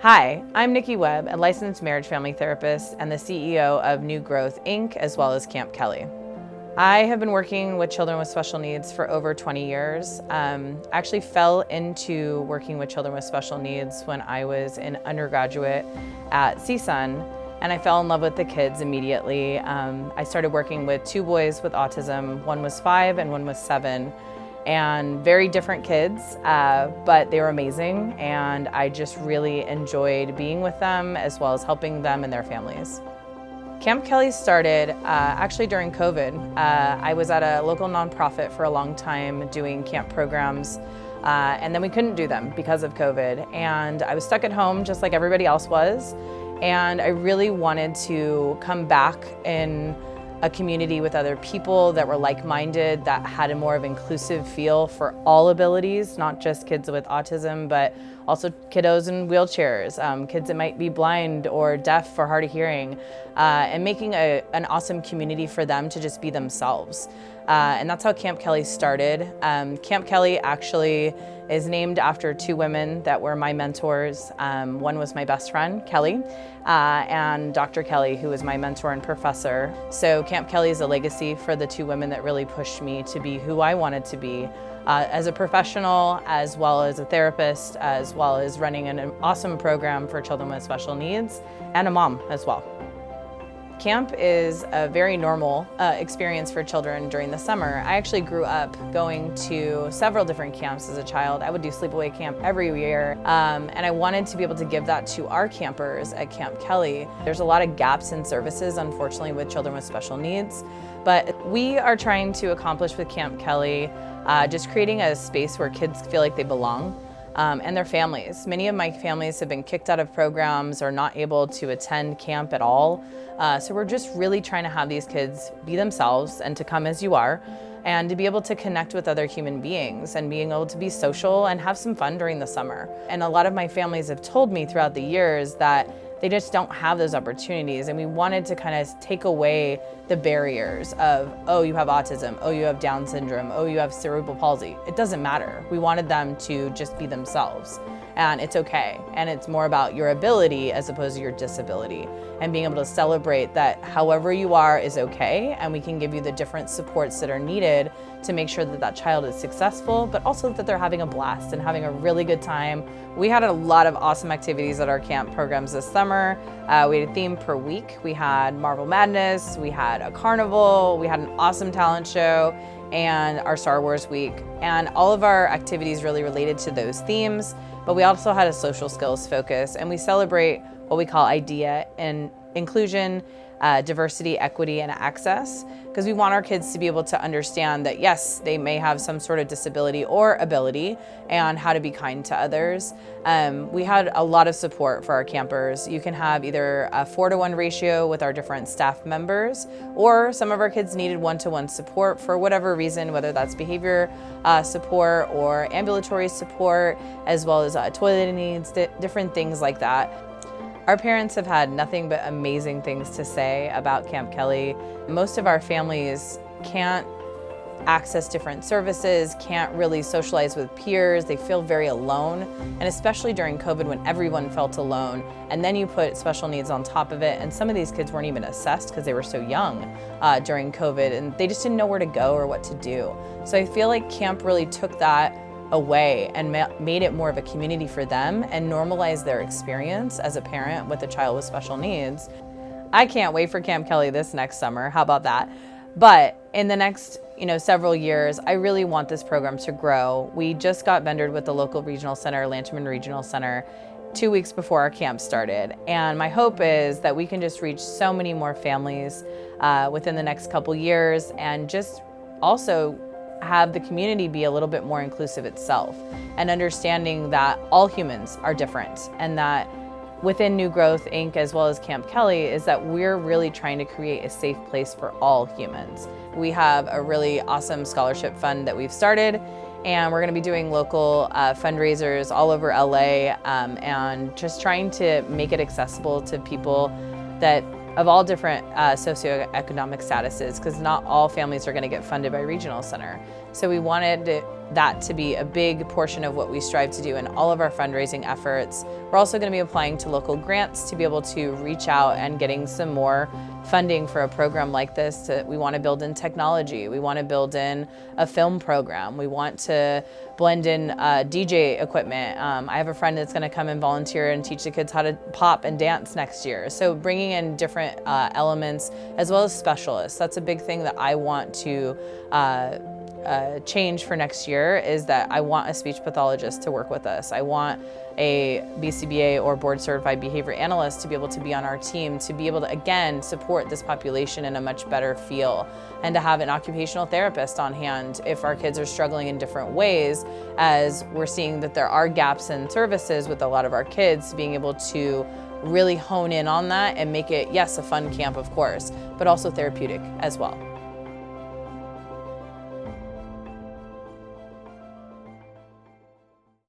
Hi, I'm Nikki Webb, a licensed marriage family therapist and the CEO of New Growth, Inc., as well as Camp Kelly. I have been working with children with special needs for over 20 years. I actually fell into working with children with special needs when I was an undergraduate at h264, and I fell in love with the kids immediately. I started working with two boys with autism. One was 5 and one was 7. And very different kids, but they were amazing, and I just really enjoyed being with them as well as helping them and their families. Camp Kelly started actually during COVID. I was at a local nonprofit for a long time doing camp programs, and then we couldn't do them because of COVID. And I was stuck at home just like everybody else was, and I really wanted to come back in a community with other people that were like-minded, that had a more of inclusive feel for all abilities, not just kids with autism, but also kiddos in wheelchairs, kids that might be blind or deaf or hard of hearing, and making an awesome community for them to just be themselves. And that's how Camp Kelly started. Camp Kelly actually is named after two women that were my mentors. One was my best friend, Kelly, and Dr. Kelly, who was my mentor and professor. So Camp Kelly is a legacy for the two women that really pushed me to be who I wanted to be as a professional, as well as a therapist, as well as running an awesome program for children with special needs, and a mom as well. Camp is a very normal experience for children during the summer. I actually grew up going to several different camps as a child. I would do sleepaway camp every year, and I wanted to be able to give that to our campers at Camp Kelly. There's a lot of gaps in services, unfortunately, with children with special needs, but we are trying to accomplish with Camp Kelly just creating a space where kids feel like they belong. And their families. Many of my families have been kicked out of programs or not able to attend camp at all. So we're just really trying to have these kids be themselves and to come as you are, and to be able to connect with other human beings and being able to be social and have some fun during the summer. And a lot of my families have told me throughout the years that they just don't have those opportunities, and we wanted to kind of take away the barriers of, oh, you have autism, oh, you have Down syndrome, oh, you have cerebral palsy. It doesn't matter. We wanted them to just be themselves, and it's okay. And it's more about your ability as opposed to your disability, and being able to celebrate that however you are is okay, and we can give you the different supports that are needed to make sure that that child is successful, but also that they're having a blast and having a really good time. We had a lot of awesome activities at our camp programs this summer. We had a theme per week. We had Marvel Madness, we had a carnival, we had an awesome talent show, and our Star Wars week. And all of our activities really related to those themes, but we also had a social skills focus, and we celebrate what we call IDEA and inclusion, diversity, equity, and access, because we want our kids to be able to understand that yes, they may have some sort of disability or ability, and how to be kind to others. We had a lot of support for our campers. You can have either a 4-to-1 ratio with our different staff members, or some of our kids needed 1-to-1 support for whatever reason, whether that's behavior support or ambulatory support, as well as toilet needs, different things like that. Our parents have had nothing but amazing things to say about Camp Kelly. Most of our families can't access different services, can't really socialize with peers, they feel very alone, and especially during COVID when everyone felt alone, and then you put special needs on top of it, and some of these kids weren't even assessed because they were so young during COVID, and they just didn't know where to go or what to do. So I feel like camp really took that away and made it more of a community for them and normalized their experience as a parent with a child with special needs. I can't wait for Camp Kelly this next summer. How about that? But in the next several years, I really want this program to grow. We just got vendored with the local regional center, Lanchman Regional Center, 2 weeks before our camp started. And my hope is that we can just reach so many more families within the next couple years, and just also have the community be a little bit more inclusive itself, and understanding that all humans are different, and that within New Growth, Inc., as well as Camp Kelly, is that we're really trying to create a safe place for all humans. We have a really awesome scholarship fund that we've started, and we're going to be doing local fundraisers all over LA, and just trying to make it accessible to people that of all different socioeconomic statuses, because not all families are going to get funded by Regional Center. So we wanted that to be a big portion of what we strive to do in all of our fundraising efforts. We're also going to be applying to local grants to be able to reach out and getting some more funding for a program like this. We want to build in technology. We want to build in a film program. We want to blend in DJ equipment. I have a friend that's going to come and volunteer and teach the kids how to pop and dance next year. So bringing in different elements as well as specialists. That's a big thing that I want to change for next year, is that I want a speech pathologist to work with us. I want a BCBA or board certified behavior analyst to be able to be on our team, to be able to, again, support this population in a much better feel, and to have an occupational therapist on hand if our kids are struggling in different ways, as we're seeing that there are gaps in services with a lot of our kids, being able to really hone in on that and make it, yes, a fun camp, of course, but also therapeutic as well.